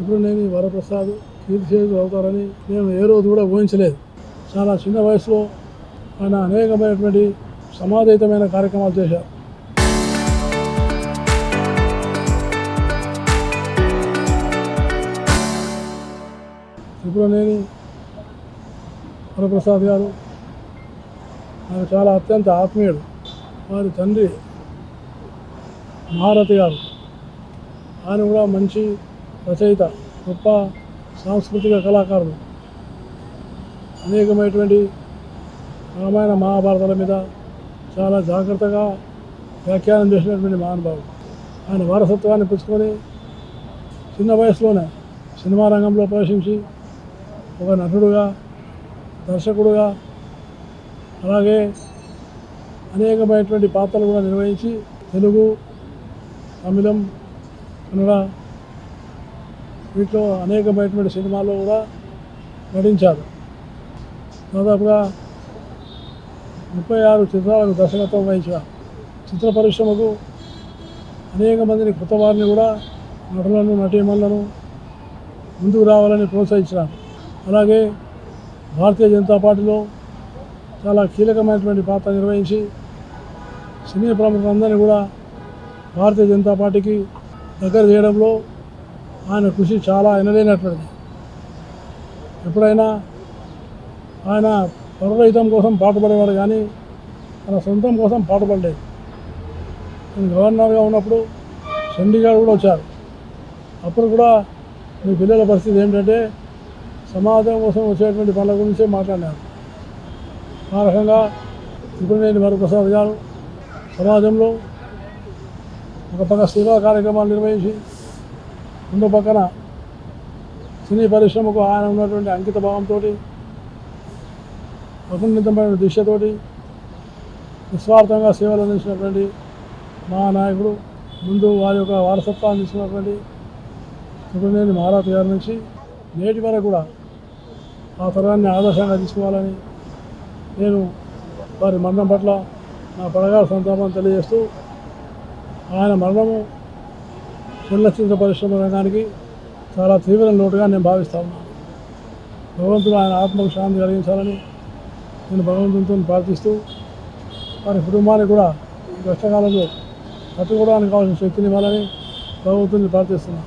ఇప్పుడు నేను వరప్రసాద్ కీర్తిశేషులు అవుతారని నేను ఏ రోజు కూడా ఊహించలేదు. చాలా చిన్న వయసులో ఆయన అనేకమైనటువంటి సమాజహితమైన కార్యక్రమాలు చేశారు. త్రిపురనేని వరప్రసాద్ గారు ఆయన చాలా అత్యంత ఆత్మీయుడు. వారి తండ్రి మహారథి గారు ఆయన కూడా మంచి రచయిత, గొప్ప సాంస్కృతిక కళాకారుడు. అనేకమైనటువంటి రామాయణ మహాభారతాల మీద చాలా జాగ్రత్తగా వ్యాఖ్యానం చేసినటువంటి మహానుభావుడు. ఆయన వారసత్వాన్ని పుచ్చుకొని చిన్న వయసులోనే సినిమా రంగంలో ప్రవేశించి ఒక నటుడుగా, దర్శకుడుగా, అలాగే అనేకమైనటువంటి పాత్రలు కూడా నిర్వహించి తెలుగు, తమిళం, కన్నడ వీటిలో అనేకమైనటువంటి సినిమాల్లో కూడా నటించారు. దాదాపుగా 36 చిత్రాలకు దర్శకత్వం వహించిన చిత్ర పరిశ్రమకు అనేక మందిని కొత్త వారిని కూడా నటులను, నటీమణులను ముందుకు రావాలని ప్రోత్సహించినారు. అలాగే భారతీయ జనతా పార్టీలో చాలా కీలకమైనటువంటి పాత్ర నిర్వహించి సినీ ప్రముఖులందరినీ కూడా భారతీయ జనతా పార్టీకి దగ్గర చేయడంలో ఆయన కృషి చాలా ఎనలేనటువంటిది. ఎప్పుడైనా ఆయన పరరహితం కోసం పాటుపడేవాడు కానీ తన సొంతం కోసం పాటుపడలేదు. నేను గవర్నర్గా ఉన్నప్పుడు చండీగఢ్ కూడా వచ్చారు. అప్పుడు కూడా మీ పిల్లల పరిస్థితి ఏమిటంటే సమాజం కోసం వచ్చేటువంటి పనుల గురించే మాట్లాడినారు. ఆ రకంగా త్రిపురనేని వరప్రసాద్ గారు సమాజంలో ఒక పక్క సేవా కార్యక్రమాలు నిర్వహించి రెండో పక్కన సినీ పరిశ్రమకు ఆయన ఉన్నటువంటి అంకిత భావంతో, అఖండితమైన దిశతోటి నిస్వార్థంగా సేవలు అందించినటువంటి మహానాయకుడు. ముందు వారి యొక్క వారసత్వాన్ని తీసుకున్నటువంటి త్రిపురనేని మహారాజు గారి నుంచి నేటి వరకు కూడా ఆ తరాన్ని ఆదర్శంగా తీసుకోవాలని నేను వారి మరణం పట్ల నా పడగాల సంతాపం తెలియజేస్తూ, ఆయన మరణము చలనచిత్ర పరిశ్రమ రంగానికి చాలా తీవ్ర లోటుగా నేను భావిస్తా ఉన్నాను. భగవంతుడు ఆయన ఆత్మకు శాంతి కలిగించాలని నేను భగవంతునితో ప్రార్థిస్తూ, వారి కుటుంబానికి కూడా ఈ కష్టకాలంలో తట్టుకోవడానికి కావాల్సిన శక్తిని ఇవ్వాలని భగవంతుని ప్రార్థిస్తున్నాను.